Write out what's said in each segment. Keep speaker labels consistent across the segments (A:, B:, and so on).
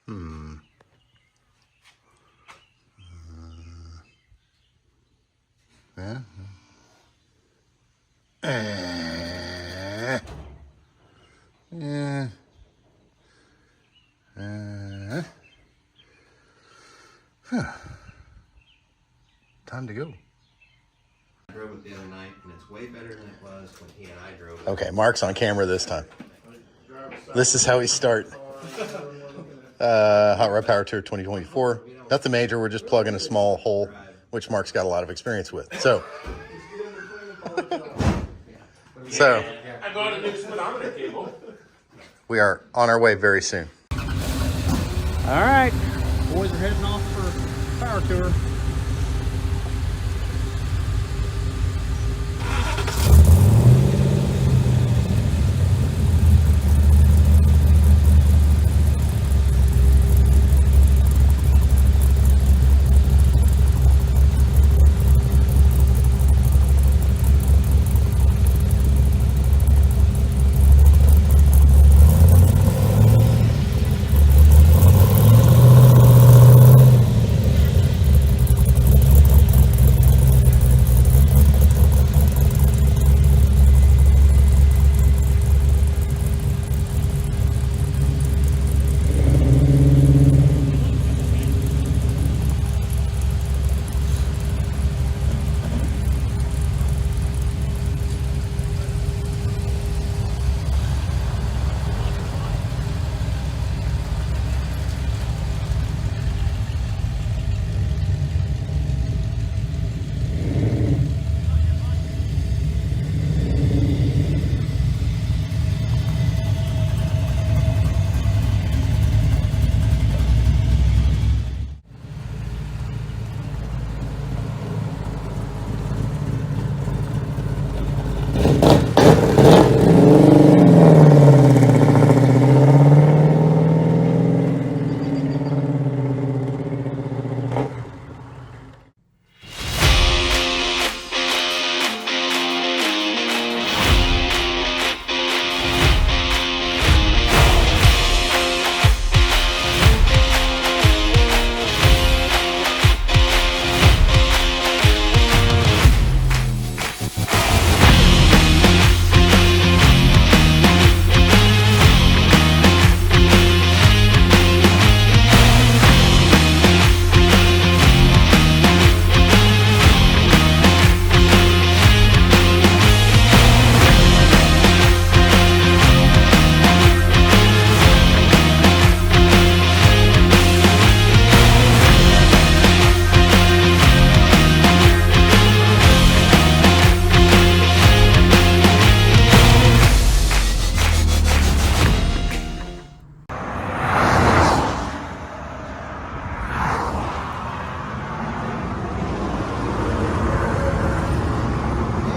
A: Hmm. Yeah. Yeah. Time to go.
B: I drove it the other night, and it's way better than it was when he and I drove it.
A: Okay, Mark's on camera this time. This is how we start. Hot Rod Power Tour 2024. Nothing major. We're just plugging a small hole, which Mark's got a lot of experience with. So
C: I got a new speedometer cable.
A: we are on our way very soon.
D: All right, boys are heading off for power tour.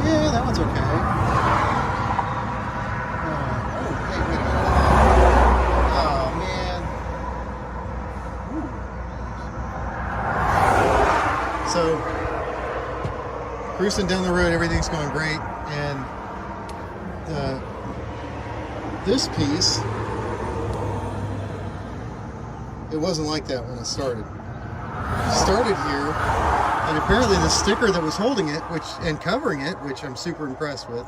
D: Yeah, that one's okay. Hey, wait a minute. Oh, man. Ooh. So, cruising down the road, everything's going great, and this piece, it wasn't like that when it started. It started here, and apparently the sticker that was holding it, and covering it, which I'm super impressed with,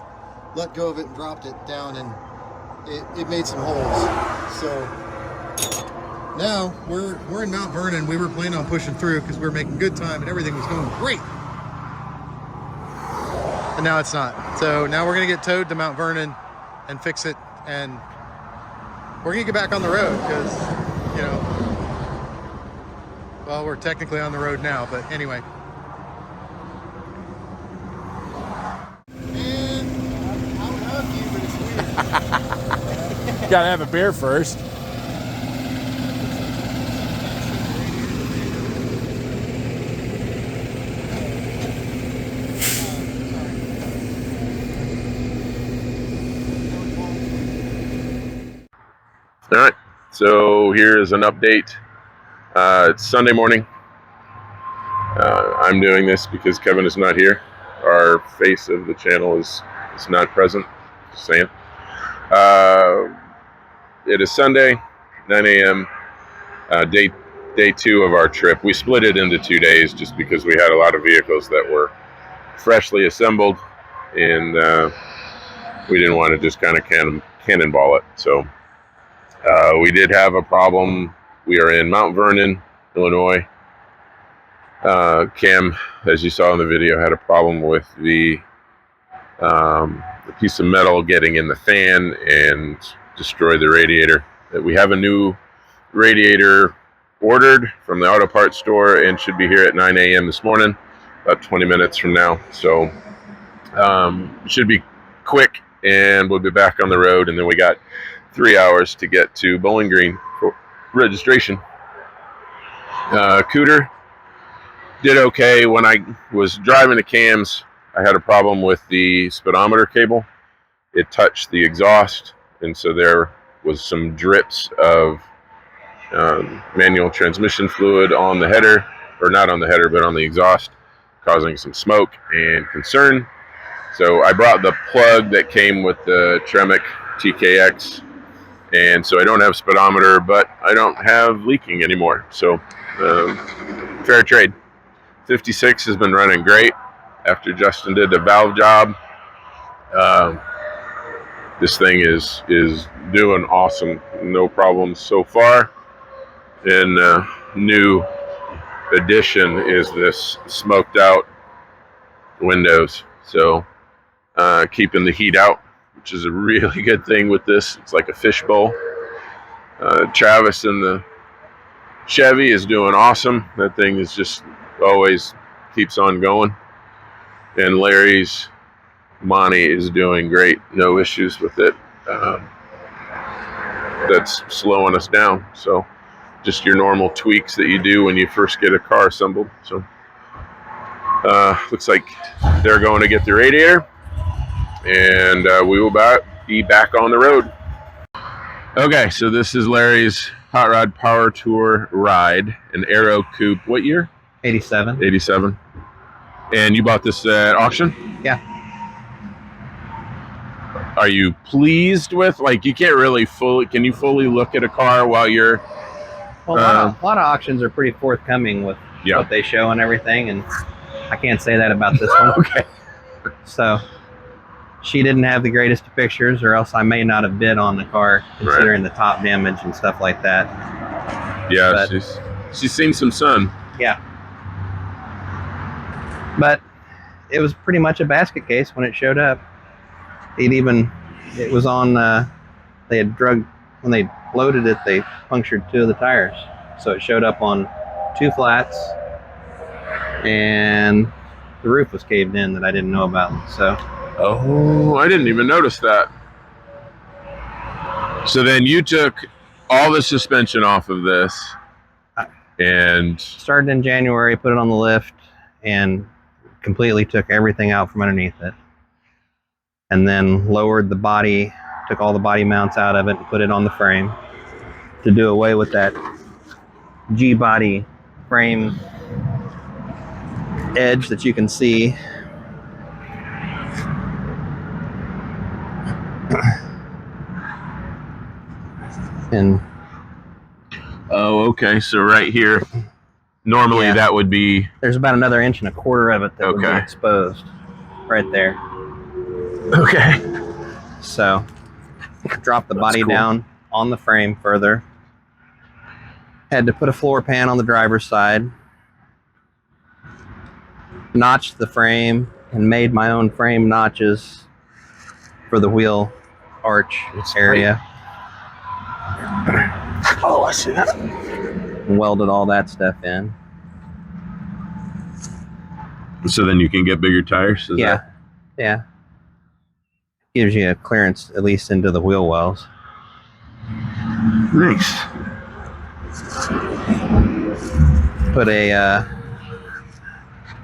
D: let go of it and dropped it down, and it made some holes. So now we're in Mount Vernon. We were planning on pushing through because we were making good time and everything was going great. And now it's not. So now we're gonna get towed to Mount Vernon and fix it, and we're gonna get back on the road because, you know, well, we're technically on the road now, but anyway. Man, I would hug you, but it's weird.
C: Gotta have a beer first.
E: All right, so here is an update. It's Sunday morning. I'm doing this because Kevin is not here. Our face of the channel is not present. Just saying. It is Sunday, 9 a.m. Day 2 of our trip. We split it into 2 days just because we had a lot of vehicles that were freshly assembled, and we didn't want to just kind of cannonball it. So we did have a problem. We are in Mount Vernon, Illinois. Cam, as you saw in the video, had a problem with the piece of metal getting in the fan and destroyed the radiator. We have a new radiator ordered from the auto parts store and should be here at 9 a.m. this morning, about 20 minutes from now. So it should be quick, and we'll be back on the road. And then we got 3 hours to get to Bowling Green for registration. Cooter did okay. When I was driving to Cam's, I had a problem with the speedometer cable. It touched the exhaust, and so there was some drips of manual transmission fluid on the header, or not on the header, but on the exhaust, causing some smoke and concern. So I brought the plug that came with the Tremec TKX, and so I don't have speedometer, but I don't have leaking anymore. So fair trade. 56 has been running great after Justin did the valve job. This thing is doing awesome. No problems so far. And new addition is this smoked out windows. So keeping the heat out, which is a really good thing with this. It's like a fishbowl. Travis in the Chevy is doing awesome. That thing is just always keeps on going. And Larry's Monty is doing great. No issues with it. That's slowing us down. So just your normal tweaks that you do when you first get a car assembled. So looks like they're going to get the radiator, and we will be back on the road. Okay, so this is Larry's Hot Rod Power Tour ride, an Aero Coupe. What year?
F: 87.
E: 87. And you bought this at auction?
F: Yeah.
E: Are you pleased with, like, you can't really can you fully look at a car while you're...
F: Well, a lot of auctions are pretty forthcoming with what they show and everything, and I can't say that about this one.
E: Okay.
F: So she didn't have the greatest of pictures, or else I may not have bid on the car, considering the top damage and stuff like that.
E: Yeah,
F: but,
E: she's seen some sun.
F: Yeah. But it was pretty much a basket case when it showed up. It was on, they had when they loaded it, they punctured 2 of the tires. So it showed up on 2 flats, and the roof was caved in that I didn't know about. So.
E: Oh, I didn't even notice that. So then you took all the suspension off of this and...
F: Started in January, put it on the lift, and completely took everything out from underneath it. And then lowered the body, took all the body mounts out of it, and put it on the frame to do away with that G-body frame edge that you can see. And
E: oh, okay. So right here, normally that would be...
F: There's about another 1.25 inches of it that would be exposed right there.
E: Okay.
F: So drop the body down on the frame further. Had to put a floor pan on the driver's side. Notched the frame and made my own frame notches for the wheel arch area.
E: Oh, I see that.
F: And welded all that stuff in.
E: So then you can get bigger tires?
F: Yeah. Gives you a clearance at least into the wheel wells.
E: Nice.
F: Put a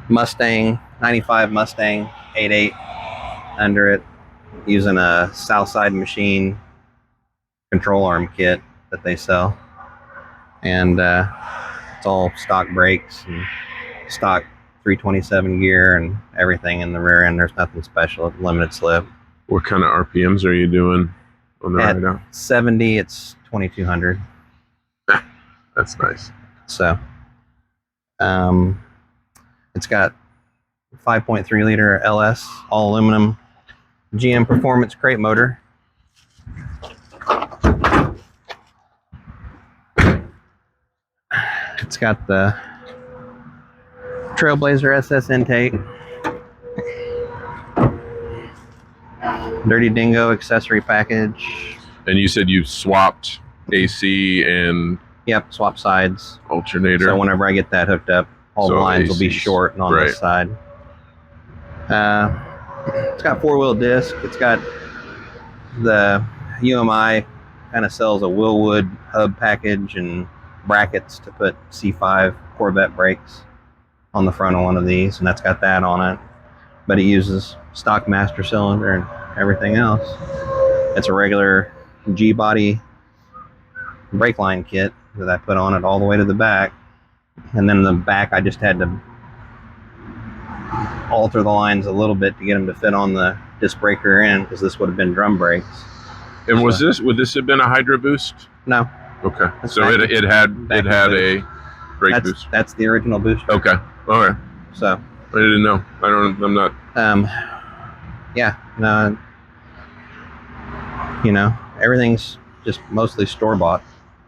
F: Mustang, 95 Mustang 8.8 under it, using a Southside Machine control arm kit that they sell. And it's all stock brakes and stock 327 gear and everything in the rear end. There's nothing special, limited slip.
E: What kind of RPMs are you doing on the ride out?
F: 70, it's 2200.
E: That's nice.
F: So, it's got 5.3 liter LS all aluminum GM Performance crate motor. It's got the Trailblazer SS intake, Dirty Dingo accessory package.
E: And you said you swapped AC and
F: Yep, swap sides.
E: alternator.
F: So whenever I get that hooked up, all the
E: So
F: lines will be
E: AC's
F: short on this side. It's got 4-wheel disc. It's got the UMI kind of sells a Willwood hub package and brackets to put C5 Corvette brakes on the front of one of these, and that's got that on it. But it uses stock master cylinder and everything else. It's a regular G-body brake line kit that I put on it all the way to the back. And then in the back, I just had to alter the lines a little bit to get them to fit on the disc brake rear end, because this would have been drum brakes.
E: And would this have been a Hydro Boost?
F: No,
E: Okay.
F: That's
E: So
F: back-
E: it had
F: back
E: a brake boost.
F: that's the original booster.
E: Okay. All right.
F: So,
E: I didn't know. I'm not.
F: yeah, no, you know, everything's just mostly store bought.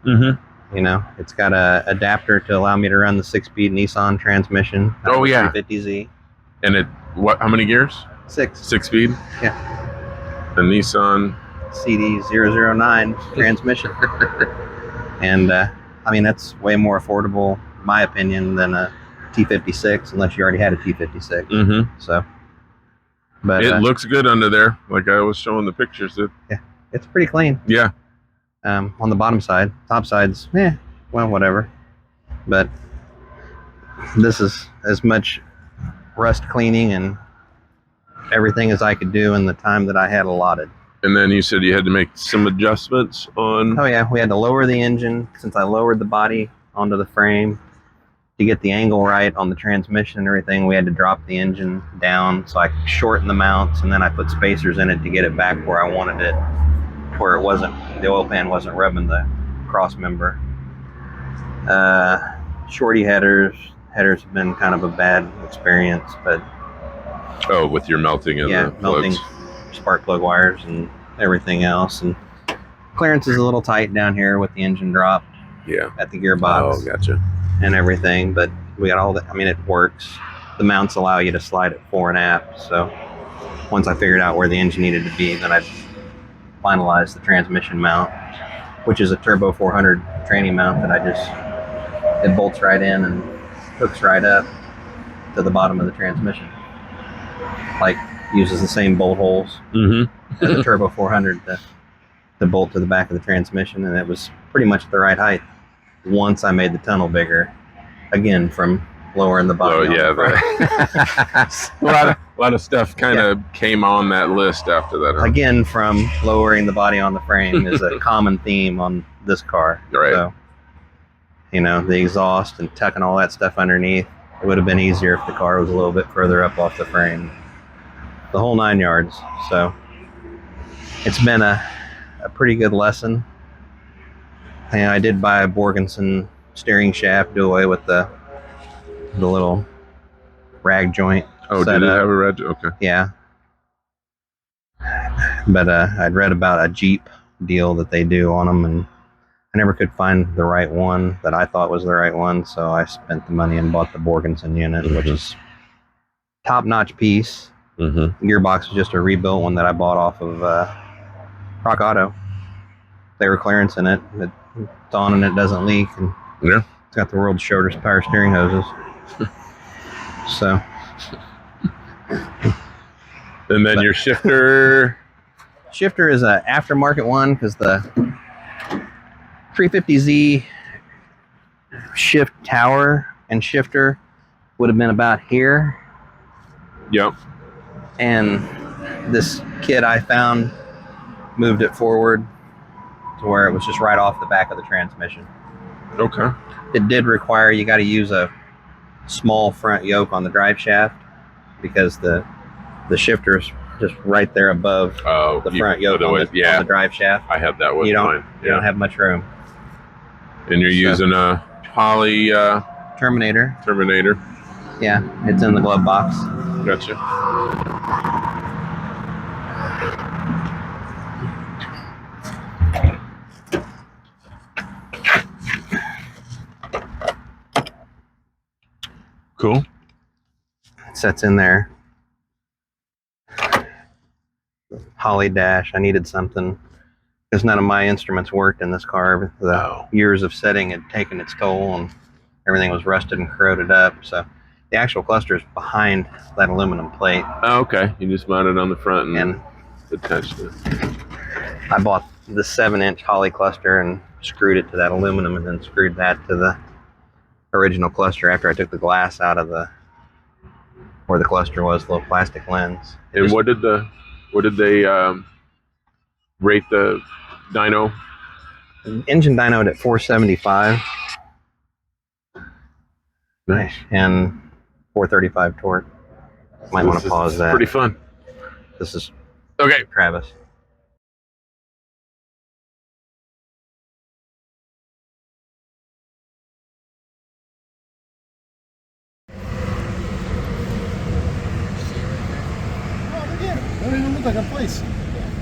E: Mm-hmm.
F: You know, it's got a adapter to allow me to run the 6-speed Nissan transmission.
E: Oh, yeah.
F: 350Z.
E: And how many gears?
F: 6
E: 6-speed?
F: Yeah.
E: The Nissan.
F: CD009 transmission. And, I mean, that's way more affordable, in my opinion, than a T56, unless you already had a T56.
E: Mm-hmm.
F: So, but
E: It looks good under there, like I was showing the pictures.
F: it's pretty clean.
E: Yeah.
F: On the bottom side. Top side's, well, whatever. But this is as much rust cleaning and everything as I could do in the time that I had allotted.
E: And then you said you had to make some adjustments on.
F: Oh yeah, we had to lower the engine. Since I lowered the body onto the frame to get the angle right on the transmission and everything, we had to drop the engine down so I could shorten the mounts, and then I put spacers in it to get it back where I wanted it, where it wasn't, the oil pan wasn't rubbing the cross member. Shorty headers have been kind of a bad experience, but
E: Oh, with your melting of the
F: melting
E: plugs.
F: spark plug wires and everything else. And clearance is a little tight down here with the engine dropped
E: Yeah.
F: at the gearbox
E: Oh, gotcha.
F: and everything, but we got all that. I mean, it works. The mounts allow you to slide it fore and aft. So once I figured out where the engine needed to be, then I finalized the transmission mount, which is a Turbo 400 tranny mount that it bolts right in and hooks right up to the bottom of the transmission. Like, uses the same bolt holes
E: Mm-hmm.
F: as a Turbo 400 to bolt to the back of the transmission, and it was pretty much the right height once I made the tunnel bigger, again, from lowering the body.
E: Oh,
F: on
E: yeah.
F: the front.
E: A lot of stuff kind of came on that list after that. Huh?
F: Again, from lowering the body on the frame is a common theme on this car.
E: Right.
F: So, you know, the exhaust and tucking all that stuff underneath, it would have been easier if the car was a little bit further up off the frame. The whole 9 yards. So it's been a pretty good lesson. And I did buy a Borgenson steering shaft, do away with the little rag joint.
E: Oh, did it have a red? Okay.
F: Yeah. But I'd read about a Jeep deal that they do on them, and I never could find the right one that I thought was the right one, so I spent the money and bought the Borgenson unit, which is top-notch piece.
E: Mm-hmm.
F: Gearbox was just a rebuilt one that I bought off of Rock Auto. They were clearancing it. It's on and it doesn't leak, and
E: Yeah.
F: it's got the world's shortest power steering hoses. So,
E: And then your shifter.
F: shifter is an aftermarket one because the 350Z shift tower and shifter would have been about here,
E: Yep.
F: and this kit I found moved it forward to where it was just right off the back of the transmission.
E: Okay.
F: It did require you got to use a small front yoke on the drive shaft because the shifter's just right there above
E: Oh,
F: the front yoke on the drive shaft.
E: I had that with
F: You
E: mine.
F: don't have much room.
E: And you're using a Poly
F: Terminator.
E: Terminator.
F: Yeah, it's in the glove box.
E: Gotcha. Cool.
F: It sets in there. Holly dash. I needed something because none of my instruments worked in this car. The years of setting had taken its toll and everything was rusted and corroded up. So the actual cluster is behind that aluminum plate.
E: Oh, okay. You just mounted on the front and attached it.
F: I bought the 7-inch Holly cluster and screwed it to that aluminum and then screwed that to the original cluster after I took the glass out of the where the cluster was, the little plastic lens.
E: And what did they rate the dyno?
F: Engine dynoed at 475.
E: Nice.
F: And 435 torque. Might want to pause that.
E: Pretty fun.
F: This is
E: Okay.
F: Travis.
D: Oh, they did. They don't even look like a place. Yeah.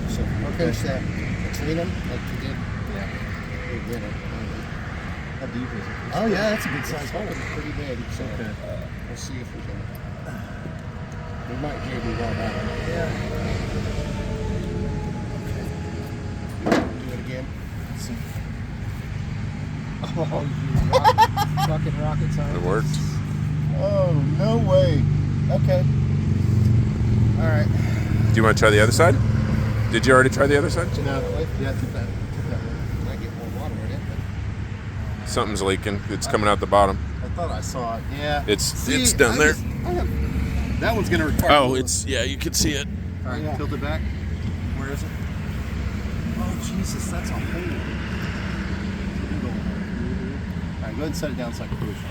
D: So finish that between them like you did. Yeah. They did it. How deep is it? Oh yeah, that's a good size hole. Pretty big. So okay. We'll see if we can. We might maybe run out. Yeah. Okay. Do it again. Let's see. Oh, you fucking rocket science.
E: It worked.
D: Oh, no way. Okay. All right.
E: Do you want to try the other side? Did you already try the other side?
D: No, yeah, took that one. Might get more water in it, but
E: Something's leaking. It's coming out the bottom.
D: I thought I saw it. Yeah.
E: It's down there.
D: That one's gonna require.
E: Oh, yeah, you can see it.
D: All right, tilt it back. Where is it? Oh Jesus, that's a hole. All right, go ahead and set it down so I can push on it.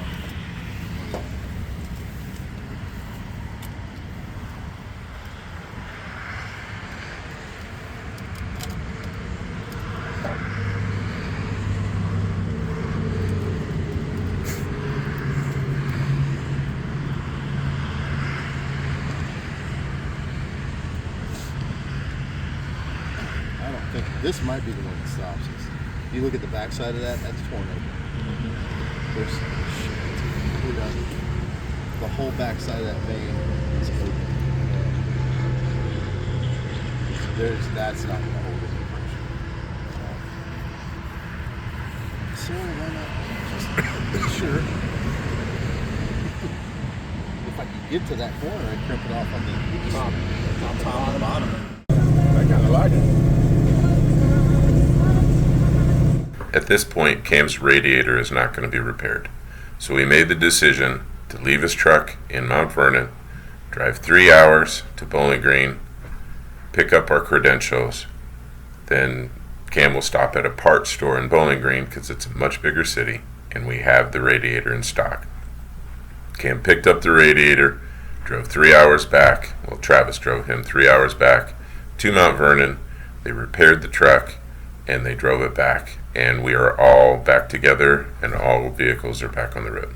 D: This might be the one that stops us. You look at the back side of that, that's torn open. There's the whole back side of that vein is open. That's not going to hold any pressure. So why not just sure. If I could get to that corner, I'd crimp it off on the top and bottom.
E: I kind of like it. At this point, Cam's radiator is not going to be repaired. So we made the decision to leave his truck in Mount Vernon, drive 3 hours to Bowling Green, pick up our credentials, then Cam will stop at a parts store in Bowling Green because it's a much bigger city and we have the radiator in stock. Cam picked up the radiator, drove 3 hours back. Well, Travis drove him 3 hours back to Mount Vernon. They repaired the truck and they drove it back. And we are all back together and all vehicles are back on the road.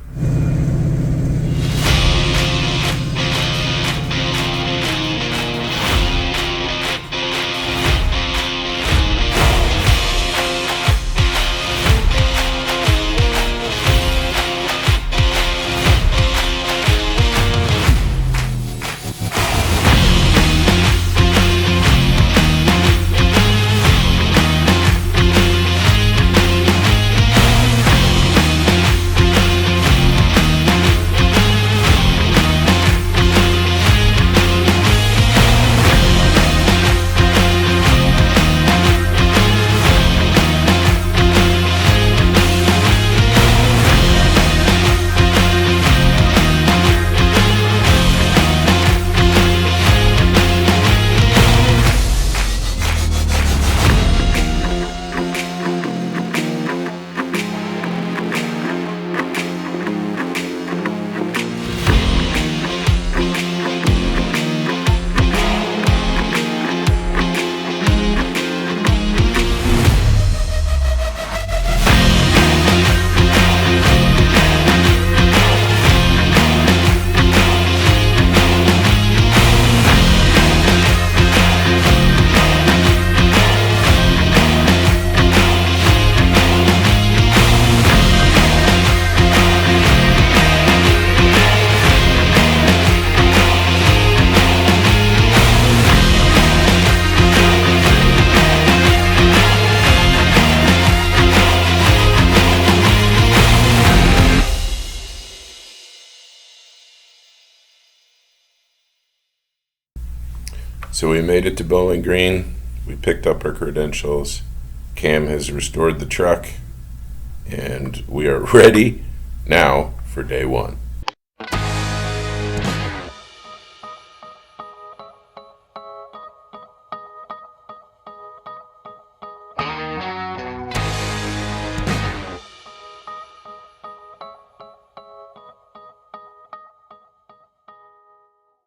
E: So we made it to Bowling Green. We picked up our credentials. Cam has restored the truck, and we are ready now for day one.